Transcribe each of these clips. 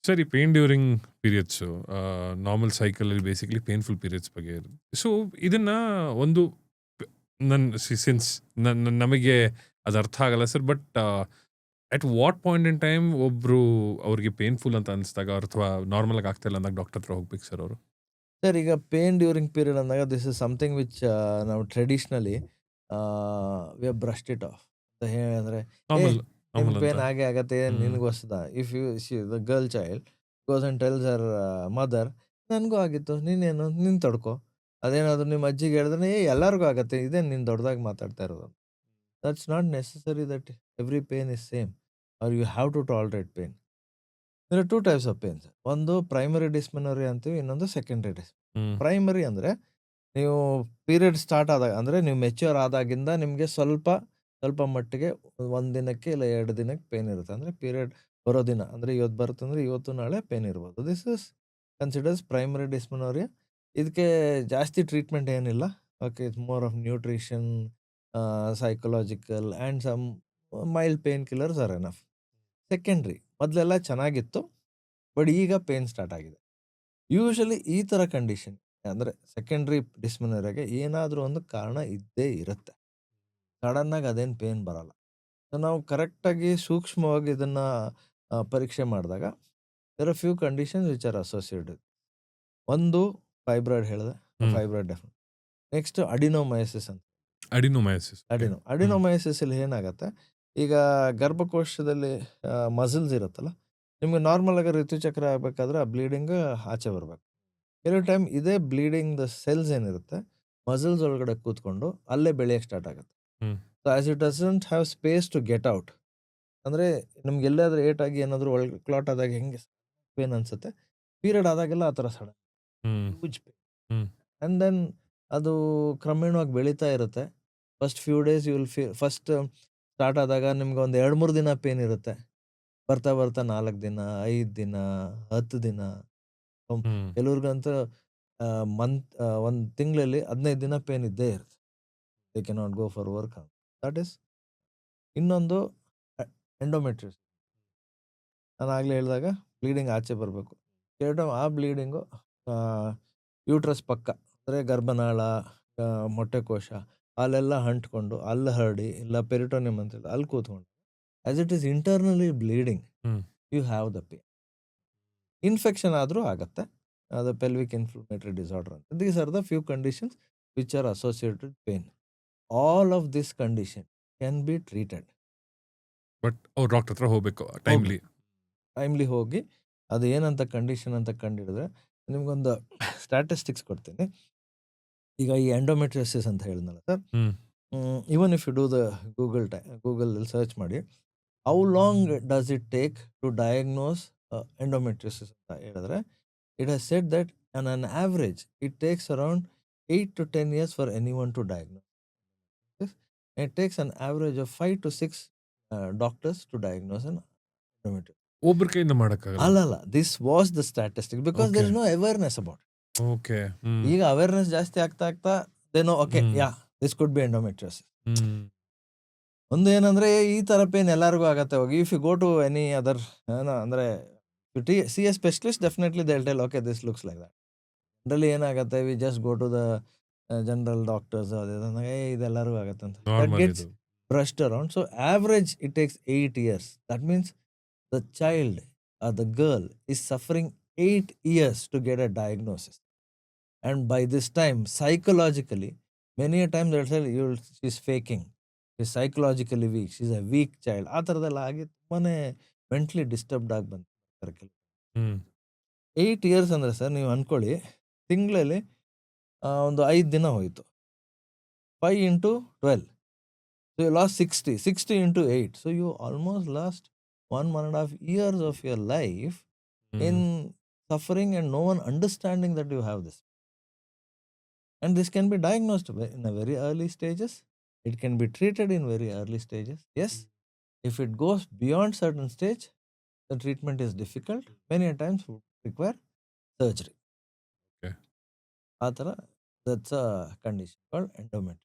Sir, ಈ pain during periods normal ಸೈಕಲಲ್ಲಿ basically painful periods ಬಗ್ಗೆ ಇರುತ್ತೆ. ಸೊ, ಇದನ್ನ ಒಂದು ಪ್ ಸಿನ್ಸ್ ನಮಗೆ ಅದು ಅರ್ಥ ಆಗಲ್ಲ sir. But at what point in time ಒಬ್ರು ಅವ್ರಿಗೆ ಪೇನ್‌ಫುಲ್ ಅಂತ ಅನಿಸಿದಾಗ ಅಥವಾ ನಾರ್ಮಲ್ ಆಗಿ ಆಗ್ತಾ ಇಲ್ಲ ಅಂದಾಗ ಡಾಕ್ಟರ್ ಹತ್ರ ಹೋಗ್ಬೇಕು ಸರ್ ಅವರು? ಸರ್ ಈಗ ಪೇನ್ ಡ್ಯೂರಿಂಗ್ ಪೀರಿಯಡ್ ಅಂದಾಗ ದಿಸ್ ಇಸ್ ಸಮಥಿಂಗ್ ವಿಚ್ ನಾವು traditionally we have brushed it off. ಅಂದ್ರೆ ಏ ನಾರ್ಮಲ್ ನಿನ್ಗೆ ನಾರ್ಮಲ್ ಅಂತ. ಪೇನ್ ಆಗೇ ಆಗತ್ತೆ ಹ್ಮ್. ನಿನಗೆ ಹೊಸದ. If you the girl child goes and tells her mother ನನಗೂ ಆಗಿತ್ತು ನೀನೇನು ನೀನು ತಡ್ಕೋ. ಅದೇನಾದ್ರು ನಿಮ್ಮ ಅಜ್ಜಿಗೆ ಹೇಳಿದ್ರೆ ಏ ಎಲ್ಲರಿಗೂ ಆಗತ್ತೆ ಇದೇನು ನೀನು ದೊಡ್ಡದಾಗಿ ಮಾತಾಡ್ತಾ ಇರೋದು. That's not necessary that every pain is same or you have to tolerate pain. There are two types of pains. ಒಂದು ಪ್ರೈಮರಿ ಡಿಸ್ಮೆನೋರಿಯಾ ಅಂತೀವಿ, ಇನ್ನೊಂದು ಸೆಕೆಂಡರಿ ಹ್ಮ್. ಪ್ರೈಮರಿ ಅಂದರೆ ನೀವು ಪೀರಿಯಡ್ ಸ್ಟಾರ್ಟ್ ಆದಾಗ ಅಂದರೆ ನೀವು ಮೆಚ್ಯೂರ್ ಆದಾಗಿಂದ ನಿಮಗೆ ಸ್ವಲ್ಪ ಸ್ವಲ್ಪ ಮಟ್ಟಿಗೆ 1 ದಿನಕ್ಕೆ ಇಲ್ಲ 2 ದಿನಕ್ಕೆ ಪೇನ್ ಇರುತ್ತೆ. ಅಂದರೆ ಪೀರಿಯಡ್ ಬರೋ ದಿನ ಅಂದರೆ ಇವತ್ತು ಬರುತ್ತಂದ್ರೆ ಇವತ್ತು ನಾಳೆ ಪೇನ್ ಇರ್ಬೋದು. This is considers primary dysmenorrhea. ಇದಕ್ಕೆ ಜಾಸ್ತಿ ಟ್ರೀಟ್ಮೆಂಟ್ ಏನಿಲ್ಲ. Okay, it's more of nutrition, psychological and some mild pain killers are enough. Secondary ಮೊದಲೆಲ್ಲ ಚೆನ್ನಾಗಿತ್ತು, ಬಟ್ ಈಗ ಪೇನ್ ಸ್ಟಾರ್ಟ್ ಆಗಿದೆ. ಯೂಶಲಿ ಈ ಥರ ಕಂಡೀಷನ್ ಅಂದರೆ ಸೆಕೆಂಡ್ರಿ ಡಿಸ್ಮೆನೋರಿಯಾಗೆ ಏನಾದರೂ ಒಂದು ಕಾರಣ ಇದ್ದೇ ಇರುತ್ತೆ. ಸಡನ್ನಾಗಿ ಅದೇನು ಪೇನ್ ಬರಲ್ಲ. ಸೊ ನಾವು ಕರೆಕ್ಟಾಗಿ ಸೂಕ್ಷ್ಮವಾಗಿ ಇದನ್ನು ಪರೀಕ್ಷೆ ಮಾಡಿದಾಗ there are few conditions which are associated. ಒಂದು ಫೈಬ್ರಾಯ್ಡ್ ಹೇಳಿದೆ, hmm. Fibroid definite. Next adenomyosis ಅಂತ. ಅಡಿನೋಮಯೋಸಿಸ್. ಓಕೆ. ಹ್ಮ್. ಅಡಿನೋಮಯೋಸಿಸ್ ಅಲ್ಲಿ ಏನಾಗುತ್ತೆ, ಈಗ ಗರ್ಭಕೋಶದಲ್ಲಿ ಮಸಲ್ಸ್ ಇರುತ್ತಲ್ಲ, ನಿಮ್ಗೆ ನಾರ್ಮಲ್ ಆಗಿ ಋತುಚಕ್ರ ಆಗಬೇಕಾದ್ರೆ ಆ ಬ್ಲೀಡಿಂಗ್ ಆಚೆ ಬರಬೇಕು. ಕೆಲವು ಟೈಮ್ ಇದೇ ಬ್ಲೀಡಿಂಗ್ ದ ಸೆಲ್ಸ್ ಏನಿರುತ್ತೆ ಮಸಲ್ಸ್ ಒಳಗಡೆ ಕೂತ್ಕೊಂಡು ಅಲ್ಲೇ ಬೆಳೆಯಕ್ಕೆ ಸ್ಟಾರ್ಟ್ ಆಗುತ್ತೆ. Hmm. So as it doesn't have space to get out. ಅಂದರೆ ನಿಮ್ಗೆ ಎಲ್ಲಾದ್ರೂ ಏಟ್ ಆಗಿ ಏನಾದರೂ ಒಳಗೆ ಕ್ಲಾಟ್ ಆದಾಗ ಹೆಂಗೆ ಪೇನ್ ಅನ್ಸುತ್ತೆ, ಪೀರಿಯಡ್ ಆದಾಗೆಲ್ಲ ಆ ಥರ sudden hmm. Huge pain. Hmm. And then ಅದು ಕ್ರಮೇಣವಾಗಿ ಬೆಳೀತಾ ಇರುತ್ತೆ. First few days you will first start ಆದಾಗ ನಿಮ್ಗೆ ಒಂದು 2-3 ದಿನ ಪೇನ್ ಇರುತ್ತೆ. ಬರ್ತಾ ಬರ್ತಾ 4 ದಿನ, 5 ದಿನ, 10 ದಿನ, ಹ್ಮ್. ಕೆಲವ್ರಿಗಂತೂ ಒಂದು ತಿಂಗಳಲ್ಲಿ 15 ದಿನ ಪೇನ್ ಇದ್ದೇ ಇರುತ್ತೆ. They cannot go for work. That is ಇನ್ನೊಂದು ಎಂಡೋಮೆಟ್ರಿಯೋಸಿಸ್. ನಾನು ಆಗಲೇ ಹೇಳಿದಾಗ ಬ್ಲೀಡಿಂಗ್ ಆಚೆ ಬರಬೇಕು. ಕೆಲವು ಟೈಮ್ ಆ ಬ್ಲೀಡಿಂಗು ಯೂಟ್ರಸ್ ಪಕ್ಕ ಅಂದರೆ ಗರ್ಭನಾಳ, ಮೊಟ್ಟೆಕೋಶ ಅಲ್ಲೆಲ್ಲ ಅಂಟ್ಕೊಂಡು ಅಲ್ಲಿ ಹರಡಿ ಇಲ್ಲ ಪೆರಿಟೋನಿಯಂ ಅಂತ ಅಲ್ಲಿ ಕೂತ್ಕೊಂಡು as it is internally bleeding hmm. You have the pain. Infection ಆದರೂ ಆಗುತ್ತೆ. ಅದು ಪೆಲ್ವಿಕ್ ಇನ್ಫ್ಲಮೇಟರಿ ಡಿಸಾರ್ಡರ್ ಅಂತ. These are the few conditions which are associated pain. All of this condition can be treated. But ಅವ್ರು doctor ಹತ್ರ ಹೋಗ್ಬೇಕು ಹೋಗ್ಬೇಕು. Timely. Timely ಹೋಗಿ ಅದು ಏನಂತ ಕಂಡೀಷನ್ ಅಂತ ಕಂಡಿಡಿದ್ರೆ ನಿಮ್ಗೊಂದು ಸ್ಟ್ಯಾಟಿಸ್ಟಿಕ್ಸ್ ಕೊಡ್ತೀನಿ. ಈಗ ಈ ಎಂಡೋಮೆಟ್ರಿಯೋಸಿಸ್ ಅಂತ ಹೇಳಿದ್ನಲ್ಲ sir, hmm. Even if you do the ಗೂಗಲಲ್ಲಿ ಸರ್ಚ್ ಮಾಡಿ how long does it take to diagnose endometriosis ಅಂತ ಹೇಳಿದ್ರೆ it has said that on an average it takes around 8 to 10 years for anyone to diagnose. It takes an average of 5 to 6 doctors to diagnose an endometriosis. ಒಬ್ರ ಕೈಯಿಂದ ಮಾಡಕ್ಕಾಗಲ್ಲ. ಅಲ್ಲ, this was the statistic because there okay. Is no awareness about. Okay. Hmm. ಈಗ awareness ಜಾಸ್ತಿ ಆಗ್ತಾ ಆಗ್ತಾ they know okay hmm. Yeah this could be endometriosis. Hmm. ಒಂದು ಏನಂದ್ರೆ ಈ ತರ ಪೇನ್ ಎಲ್ಲರಿಗೂ ಆಗತ್ತೆ. ಹೋಗಿ if you go to any other ಅಂದ್ರೆ see a specialist definitely they will tell okay this looks like that. Generally ಏನಾಗುತ್ತೆ we just go to the general doctors ಇದೆಲ್ಲರಿಗೂ ಆಗತ್ತೆ ಅಂತ. ದಟ್ ನಾರ್ಮಲ್ ಗೆಟ್ಸ್ ಇದು. brushed around. So average it takes 8 years. That means the child or the girl is suffering 8 years to get a diagnosis. And by this time, psychologically, many a time they'll say she's faking. She's psychologically weak. She's a weak child. ಆ ಥರದ್ದೆಲ್ಲ ಆಗಿ ತುಂಬಾನೇ mentally disturbed ಆಗಿ ಬಂತು. ಹ್ಮ್. 8 years ಅಂದರೆ sir ನೀವು ಅನ್ಕೊಳ್ಳಿ ತಿಂಗಳಲ್ಲಿ ಒಂದು 5 ದಿನ ಹೋಯಿತು. 5 into 12. So you lost 60. 60 into 8. So you almost lost 1.5 years of your life in suffering and no one understanding that you have this. And this can be diagnosed in a very early stages. It can be treated in very early stages. Yes, if it goes beyond certain stage, the treatment is difficult. Many times would require surgery. Okay. Athara, that's a condition called endometriosis.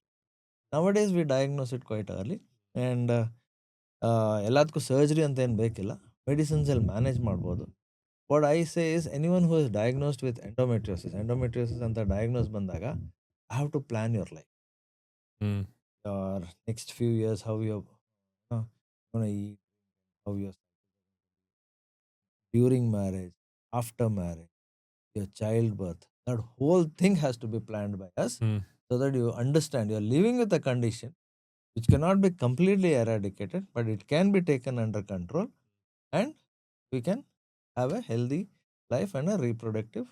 Nowadays we diagnose it quite early and ಎಲ್ಲದಕ್ಕೂ surgery ಅಂತ ಏನು ಬೇಕಿಲ್ಲ. ಮೆಡಿಸಿನ್ಸಲ್ಲಿ manage ಮಾಡ್ಬೋದು. what I say is anyone who is diagnosed with endometriosis ಅಂತ diagnose ಬಂದಾಗ, have to plan your life. Hmm. Your next few years, how you're gonna eat, how you're during marriage, after marriage, your childbirth. That whole thing has to be planned by us Hmm. so that you understand you're living with a condition which cannot be completely eradicated, but it can be taken under control and we can have a healthy life and a reproductive